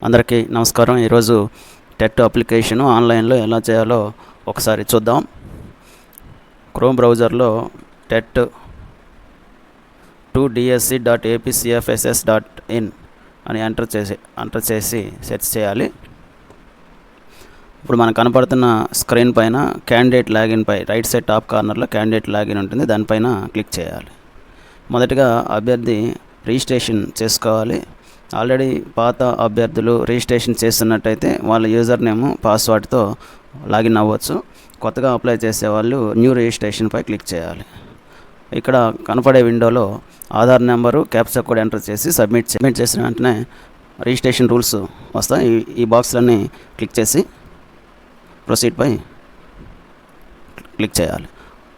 అందరికీ నమస్కారం. ఈరోజు టెట్ అప్లికేషను ఆన్లైన్లో ఎలా చేయాలో ఒకసారి చూద్దాం. క్రోమ్ బ్రౌజర్లో టెట్ 2dsc.apcfss.in అని ఎంటర్ చేసి సెర్చ్ చేయాలి. ఇప్పుడు మనకు కనపడుతున్న స్క్రీన్ పైన క్యాండిడేట్ లాగిన్ పై రైట్ సైడ్ టాప్ కార్నర్లో క్యాండిడేట్ లాగిన్ ఉంటుంది. దానిపైన క్లిక్ చేయాలి. మొదటగా అభ్యర్థి రిజిస్ట్రేషన్ చేసుకోవాలి. ఆల్రెడీ పాత అభ్యర్థులు రిజిస్ట్రేషన్ చేస్తున్నట్టయితే వాళ్ళ యూజర్ నేమ్ పాస్వర్డ్తో లాగిన్ అవ్వచ్చు. కొత్తగా అప్లై చేసేవాళ్ళు న్యూ రిజిస్ట్రేషన్పై క్లిక్ చేయాలి. ఇక్కడ కనపడే విండోలో Aadhaar number captcha code enter చేసి సబ్మిట్ చేసిన వెంటనే రిజిస్ట్రేషన్ రూల్స్ వస్తాయి. ఈ బాక్స్లన్నీ క్లిక్ చేసి ప్రొసీడ్పై క్లిక్ చేయాలి.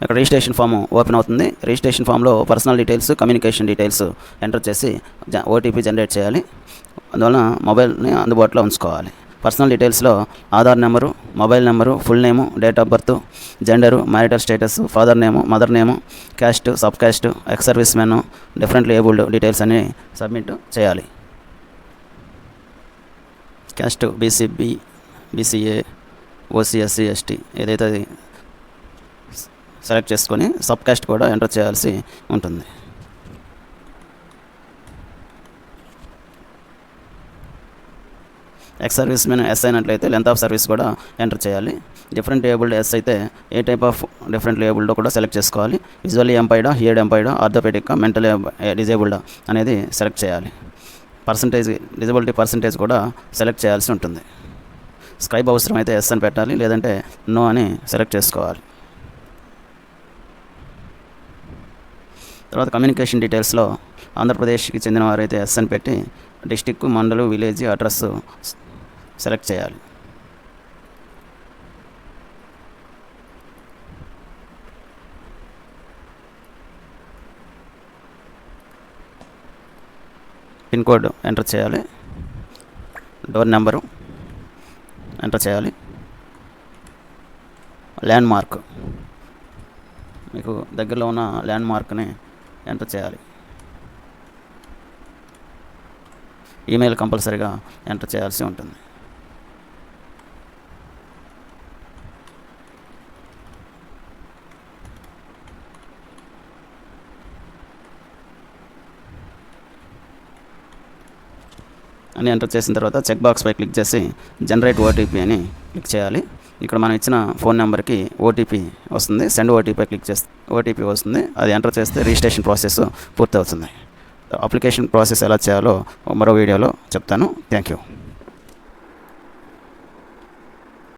ఇక్కడ రిజిస్ట్రేషన్ ఫామ్ ఓపెన్ అవుతుంది. రిజిస్ట్రేషన్ ఫామ్లో personal details, communication details enter చేసి ఓటీపీ జనరేట్ చేయాలి. అందువలన మొబైల్ని అందుబాటులో ఉంచుకోవాలి. పర్సనల్ డీటెయిల్స్లో Aadhaar number, mobile number, full name, date of birth, gender, marital status, father name, mother name, caste, sub caste, ex servicemen, differently abled details అన్ని submit చేయాలి. Caste BCB, BCA, OC, SC, ST ఏదైతే అది select చేసుకొని sub caste కూడా enter చేయాల్సి ఉంటుంది. Ex service men yes అయినట్లయితే length of service కూడా ఎంటర్ చేయాలి. డిఫరెంట్ ఏబుల్డ్ ఎస్ అయితే ఏ టైప్ ఆఫ్ డిఫరెంట్ ఏబుల్డ్ కూడా సెలెక్ట్ చేసుకోవాలి. విజువల్లీ ఎంపైడా, హియర్డ్ ఎంపైడా, ఆర్థోపెడిక్గా, మెంటల్ డిజేబుల్డా అనేది సెలెక్ట్ చేయాలి. డిజబిలిటీ పర్సంటేజ్ కూడా సెలెక్ట్ చేయాల్సి ఉంటుంది. స్క్రైబ్ అవసరం అయితే ఎస్ అని పెట్టాలి, లేదంటే నో అని సెలెక్ట్ చేసుకోవాలి. తర్వాత కమ్యూనికేషన్ డీటెయిల్స్లో ఆంధ్రప్రదేశ్కి చెందిన వారైతే ఎస్ అని పెట్టి డిస్టిక్, మండలు, విలేజ్, అడ్రస్ సెలెక్ట్ చేయాలి. పిన్ కోడ్ ఎంటర్ చేయాలి. డోర్ నెంబరు ఎంటర్ చేయాలి. ల్యాండ్ మార్క్, మీకు దగ్గరలో ఉన్న ల్యాండ్ మార్క్ని ఎంటర్ చేయాలి. ఈమెయిల్ కంపల్సరీగా ఎంటర్ చేయాల్సి ఉంటుంది. అని ఎంటర్ చేసిన తర్వాత చెక్ బాక్స్పై క్లిక్ చేసి జనరేట్ ఓటీపీ అని క్లిక్ చేయాలి. ఇక్కడ మనం ఇచ్చిన ఫోన్ నెంబర్కి ఓటీపీ వస్తుంది. సెండ్ ఓటీపీ క్లిక్ చేస్తే ఓటీపీ వస్తుంది. అది ఎంటర్ చేస్తే రిజిస్ట్రేషన్ ప్రాసెస్ పూర్తవుతుంది. అప్లికేషన్ ప్రాసెస్ ఎలా చేయాలో మరో వీడియోలో చెప్తాను. Thank you.